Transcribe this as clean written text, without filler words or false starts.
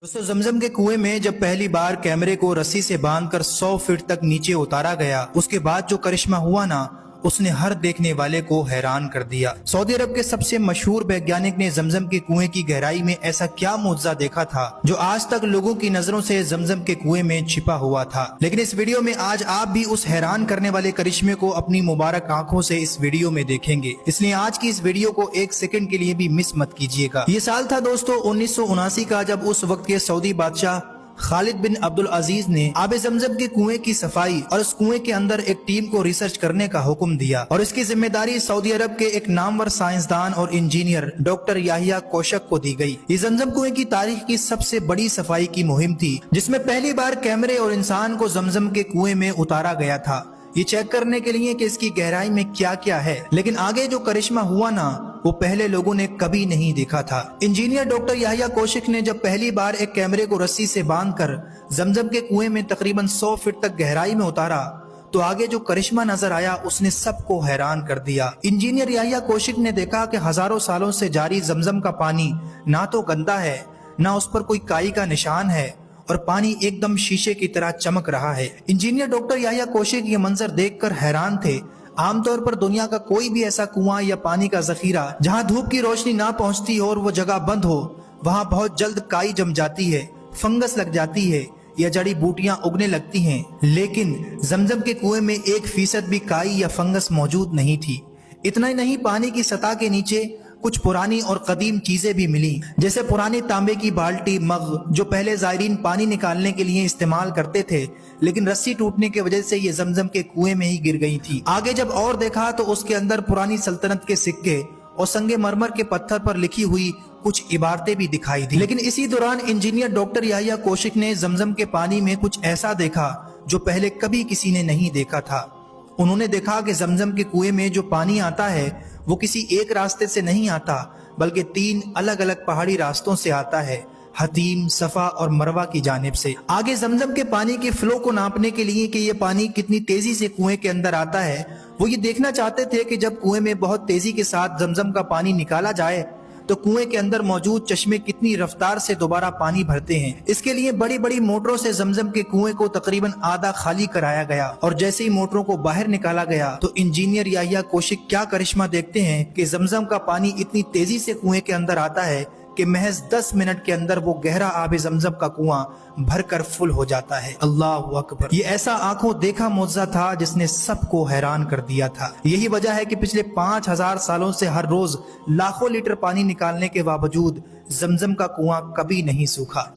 दोस्तों जमजम के कुएं में जब पहली बार कैमरे को रस्सी से बांधकर 100 फीट तक नीचे उतारा गया, उसके बाद जो करिश्मा हुआ ना, उसने हर देखने वाले को हैरान कर दिया। सऊदी अरब के सबसे मशहूर वैज्ञानिक ने जमजम के कुएं की गहराई में ऐसा क्या मुआजिजा देखा था जो आज तक लोगों की नजरों से जमजम के कुएं में छिपा हुआ था। लेकिन इस वीडियो में आज आप भी उस हैरान करने वाले करिश्मे को अपनी मुबारक आंखों से इस वीडियो में देखेंगे, इसलिए आज की इस वीडियो को एक सेकंड के लिए भी मिस मत कीजिएगा। ये साल था दोस्तों 1979 का, जब उस वक्त के सऊदी बादशाह खालिद बिन अब्दुल अजीज ने आबे जमजम के कुएं की सफाई और उस कुएं के अंदर एक टीम को रिसर्च करने का हुक्म दिया और इसकी जिम्मेदारी सऊदी अरब के एक नामवर साइंसदान और इंजीनियर डॉक्टर याहिया कोशक को दी गई। ये जमजम कुएं की तारीख की सबसे बड़ी सफाई की मुहिम थी, जिसमें पहली बार कैमरे और इंसान को जमजम के कुएं में उतारा गया था, ये चेक करने के लिए कि इसकी गहराई में क्या क्या है। लेकिन आगे जो करिश्मा हुआ ना, वो पहले लोगों ने कभी नहीं देखा था। इंजीनियर डॉक्टर याहिया कोशिक ने जब पहली बार एक कैमरे को रस्सी से बांधकर जमजम के कुएं में तकरीबन 100 फीट तक गहराई में उतारा, तो आगे जो करिश्मा नजर आया उसने सबको हैरान कर दिया। इंजीनियर याहिया कोशिक ने देखा कि हजारों सालों से जारी जमजम का पानी ना तो गंदा है, ना उस पर कोई काई का निशान है, और पानी एकदम शीशे की तरह चमक रहा है। इंजीनियर डॉक्टर याहिया कोशिक ये मंजर देखकर हैरान थे। आमतौर पर दुनिया का कोई भी ऐसा कुआं या पानी का जखीरा जहां धूप की रोशनी ना पहुंचती हो और वो जगह बंद हो, वहां बहुत जल्द काई जम जाती है, फंगस लग जाती है या जड़ी बूटियां उगने लगती हैं। लेकिन जमजम के कुएं में 1% भी काई या फंगस मौजूद नहीं थी। इतना ही नहीं, पानी की सतह के नीचे कुछ पुरानी और कदीम चीजें भी मिली, जैसे पुरानी तांबे की बाल्टी, मग, जो पहले जायरीन पानी निकालने के लिए इस्तेमाल करते थे, लेकिन रस्सी टूटने की वजह से ये जमजम के कुएं में ही गिर गई थी। आगे जब और देखा तो उसके अंदर पुरानी सल्तनत के सिक्के और संगे मरमर के पत्थर पर लिखी हुई कुछ इबारतें भी दिखाई दी। लेकिन इसी दौरान इंजीनियर डॉक्टर याहिया कोशिक ने जमजम के पानी में कुछ ऐसा देखा जो पहले कभी किसी ने नहीं देखा था। उन्होंने देखा कि जमजम के कुएं में जो पानी आता है वो किसी एक रास्ते से नहीं आता, बल्कि 3 अलग अलग पहाड़ी रास्तों से आता है, हतीम, सफा और मरवा की जानिब से। आगे जमजम के पानी के फ्लो को नापने के लिए कि ये पानी कितनी तेजी से कुएं के अंदर आता है, वो ये देखना चाहते थे कि जब कुएं में बहुत तेजी के साथ जमजम का पानी निकाला जाए तो कुएं के अंदर मौजूद चश्मे कितनी रफ्तार से दोबारा पानी भरते हैं। इसके लिए बड़ी बड़ी मोटरों से जमजम के कुएं को तकरीबन आधा खाली कराया गया और जैसे ही मोटरों को बाहर निकाला गया तो इंजीनियर याहिया कोशिक क्या करिश्मा देखते हैं कि जमजम का पानी इतनी तेजी से कुएं के अंदर आता है कि महज 10 मिनट के अंदर वो गहरा आबे जमजम का कुआं भरकर फुल हो जाता है। अल्लाह अकबर। ये ऐसा आंखों देखा मुआजिजा था जिसने सबको हैरान कर दिया था। यही वजह है कि पिछले 5000 सालों से हर रोज लाखों लीटर पानी निकालने के बावजूद जमजम का कुआं कभी नहीं सूखा।